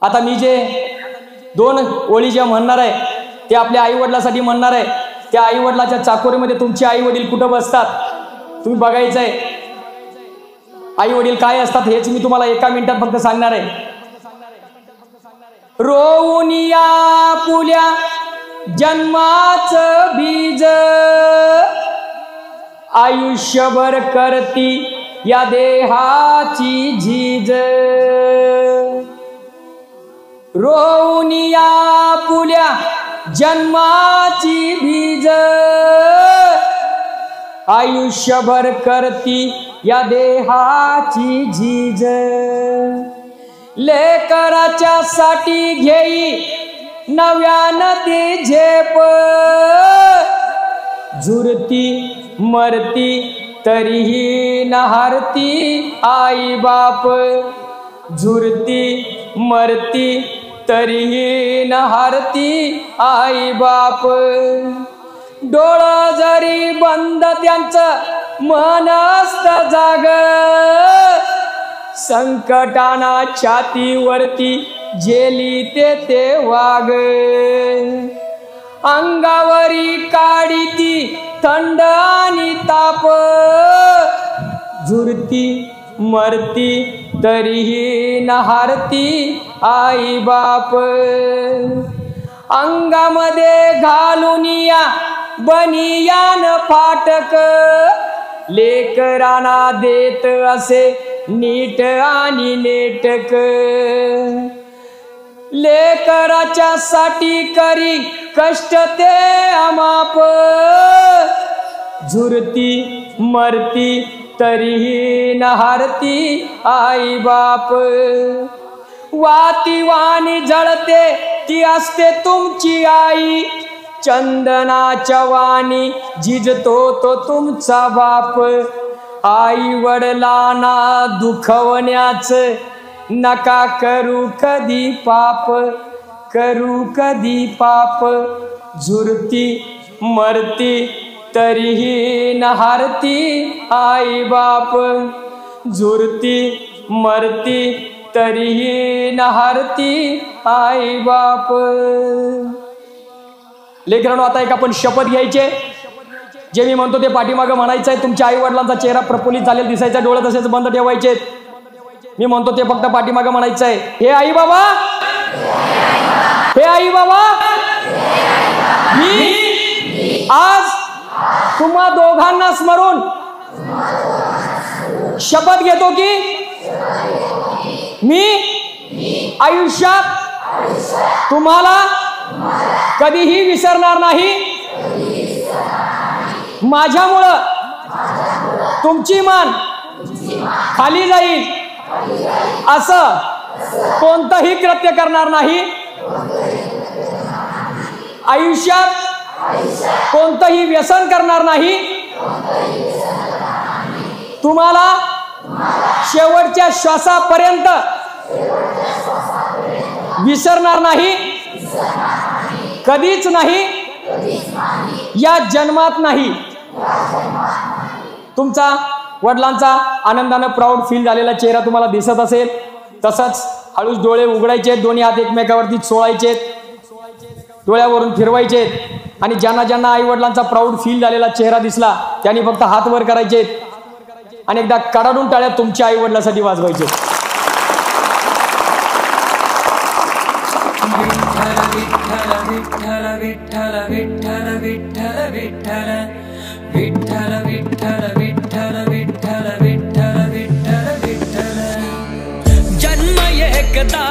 आता मी जे दोन ओळी जे म्हणणार आहे ते आपल्या आई वडिलांसाठी म्हणणार आहे। त्या आई वडिलांच्या चाकोरीमध्ये तुमचे आई वडील कुठं बसतात तुम्ही बघायचं आहे। आई वडील काय असतात हेच मी तुम्हाला एका मिनिटात फक्त सांगणार आहे। रोवून या पुल्या जन्माचं बीज आयुष्यभर करती या देहाची झीज। रोवून या पुल्या जन्माची बीज आयुष्यभर करती या देहाची झीज। लेकराच्या साठी घेई नव्यानं ती झेप झुरती मरती तरीही न हारती आई बाप। झुरती मरती तरीही न हारती आई बाप। डोळं जरी बंद त्यांचं मन असतं जाग संकटाना छातीवरती जेली ते वाग। अंगावरी काढीती थंड आणि ताप झुरती मरती तरीही न हारती आई बाप। अंगामध्ये घालून या बनियान फाटक लेकरांना देत असे नीट आणि नेटक। लेकराच्या साठी करी कष्ट ते अमाप झुरती मरती तरीही न हारती आई बाप। वाती वाणी जळते ती असते तुमची आई चंदनाच्या वाणी झिजतो तो तुमचा बाप। आई वडिलांना दुखवण्याच नका करू कधी पाप करू कधी पाप। झुरती मरती तरीही न हारती आई बाप। झुरती मरती तरीही न हारती आई बाप। लेकरांनो आता एक आपण शपथ घ्यायचे। जे मी म्हणतो ते पाठीमागं म्हणायचं आहे। तुमच्या आई वडिलांचा चेहरा प्रफुल्लित झालेला दिसायचा डोळे तसेच बंद ठेवायचे। मी म्हणतो ते फक्त पाठीमागं म्हणायचं आहे। हे आई बाबा हे आई बाबा मी आज तुम्हा दोघांना स्मरून शपथ घेतो की मी आयुष्यात तुम्हाला कधीही विसरणार नाही। माझ्यामुळं तुमची मान खाली जाईल असं कोणतंही कृत्य करणार नाही। आयुष्यात कोणतंही व्यसन करणार नाही। तुम्हाला शेवटच्या श्वासापर्यंत विसरणार नाही कधीच नाही या जन्मात नाही। तुमचा वडिलांचा आनंदाने प्राऊड फील झालेला चेहरा तुम्हाला दिसत असेल तसंच हळूच डोळे उघडायचे दोन्ही हात एकमेकावरती चोळायचे डोळ्यावरून फिरवायचे आणि ज्यांना ज्यांना आई वडिलांचा प्राऊड फील झालेला चेहरा दिसला त्यांनी फक्त हात वर करायचे आणि एकदा कडाडून टाळ्या तुमच्या आई वडिलांसाठी वाजवायचे। विठ्ठल विठ्ठल विठ्ठल विठ्ठल विठ्ठल विठ्ठल विठ्ठल विठ्ठल विठ्ठल विठ्ठल विठ्ठल विठ्ठल विठ्ठल जन्म एकदा